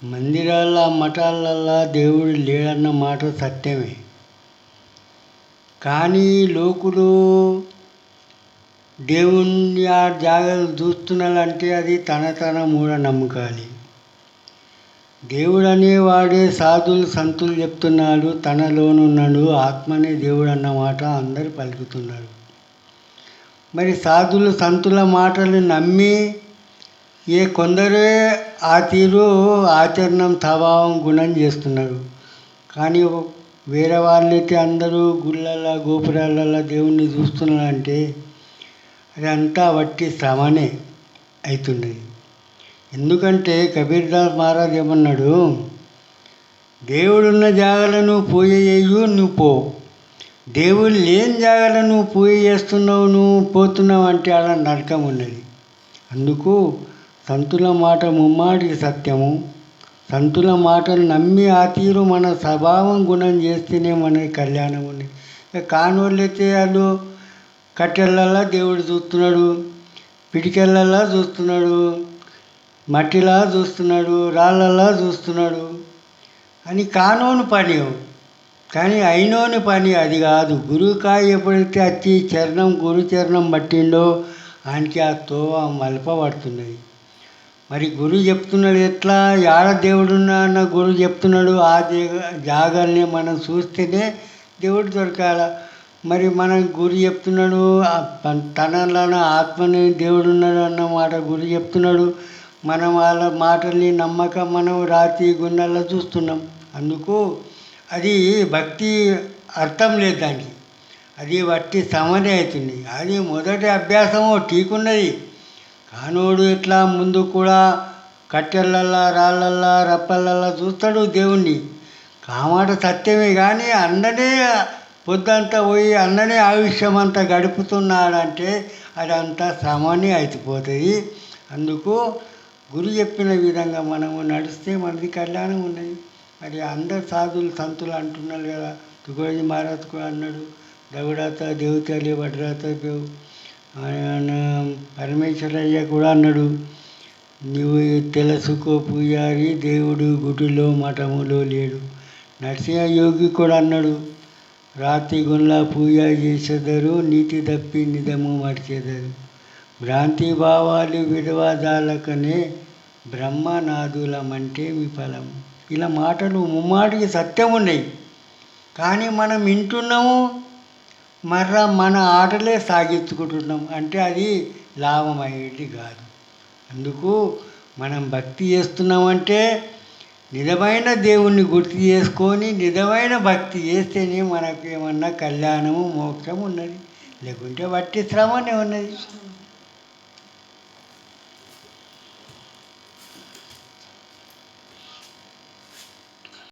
మందిరాల మఠాలల్లో దేవుడు లేడన్న మాట సత్యమే. కానీ లోకులు దేవుణ్ణి ఆ జాగ్రత్త చూస్తున్నారంటే అది తన మూఢనమ్మకాలు. దేవుడు అనేవాడే సాధులు సంతులు చెప్తున్నాడు, తనలోనున్నాడు ఆత్మనే దేవుడు అన్నమాట అందరు పలుకుతున్నారు. మరి సాధులు సంతుల మాటలు నమ్మి కొందరే ఆ తీరు ఆచరణం స్వభావం గుణం చేస్తున్నారు. కానీ వేరే వాళ్ళైతే అందరూ గుళ్ళల్లో గోపురాలలో దేవుణ్ణి చూస్తున్నారంటే అది అంతా వట్టి శ్రమనే అవుతున్నది. ఎందుకంటే కబీర్దాస్ మహారాజ్ ఏమన్నాడు, దేవుడున్న జాగాలను పూజ చేయు నువ్వు పో, దేవుడు లేని జాగాలో నువ్వు పూజ చేస్తున్నావు, నువ్వు పోతున్నావు అంటే అలా నరకం ఉన్నది. అందుకు సంతుల మాట ముమ్మాటికి సత్యము. సంతుల మాటలు నమ్మి ఆ తీరు మన స్వభావం గుణం చేస్తేనే మనకి కళ్యాణం ఉంది. కానోళ్ళైతే వాళ్ళు కట్టెలల్లో దేవుడు చూస్తున్నాడు, పిడికెళ్ళల్లో చూస్తున్నాడు, మట్టిలా చూస్తున్నాడు, రాళ్ళలా చూస్తున్నాడు అని కానోని పని. కానీ అయినోని పని అది కాదు. గురువుకాయ ఎప్పుడైతే వచ్చి గురు చరణం పట్టిండో ఆయనకి ఆ తోవ మలపబడుతున్నది. మరి గురువు చెప్తున్నాడు, ఎట్లా యాడ దేవుడున్నా అన్న గురువు చెప్తున్నాడు. ఆ జాగాల్ని మనం చూస్తేనే దేవుడు దొరకాల. మరి మనం గురు చెప్తున్నాడు, తనలోన ఆత్మని దేవుడు ఉన్నాడు అన్నమాట గురు చెప్తున్నాడు. మనం వాళ్ళ మాటల్ని నమ్మక మనం రాతి గుండెల్లో చూస్తున్నాం. అందుకు అది భక్తి అర్థం లేదు దానికి, అది వట్టి సమనే అవుతుంది. అది మొదటి అభ్యాసము ఠీకున్నది. కానోడు ఇట్లా ముందు కూడా కట్టెలల్లో రాళ్ళల్లో రప్పలల్లో చూస్తాడు దేవుణ్ణి. కామాట సత్యమే. కానీ అన్ననే పొద్దంతా పోయి అన్ననే ఆయుష్యం అంతా గడుపుతున్నాడంటే అదంతా శ్రమనే అయిపోతుంది. అందుకు గురు చెప్పిన విధంగా మనము నడిస్తే మనది కళ్యాణం ఉన్నది. మరి అందరు సాధులు సంతులు అంటున్నారు కదా. తుకోజీ మహారాజ్ కూడా అన్నాడు, దగుడాత దేవతలే వడ్రాత పరమేశ్వరయ్య కూడా అన్నాడు, నువ్వు తెలుసుకో పూజారి దేవుడు గుడిలో మఠములో లేడు. నరసింహ యోగి కూడా అన్నాడు, రాతి గుండ్ల పూజ చేసేదరు, నీతి తప్పి నిజము మర్చేదరు, భ్రాంతి భావాలు విడవాదాలకనే బ్రహ్మనాదులమంటే మీ ఫలం. ఇలా మాటలు ముమ్మాటికి సత్యం ఉన్నాయి. కానీ మనం వింటున్నాము, మర్రా మన ఆటలే సాగించుకుంటున్నాం అంటే అది లాభం అయ్యేది కాదు. అందుకు మనం భక్తి చేస్తున్నామంటే నిజమైన దేవుణ్ణి గుర్తు చేసుకొని నిజమైన భక్తి చేస్తేనే మనకు ఏమన్నా కళ్యాణము మోక్షం ఉన్నది. లేకుంటే వట్టి శ్రమనే ఉన్నది.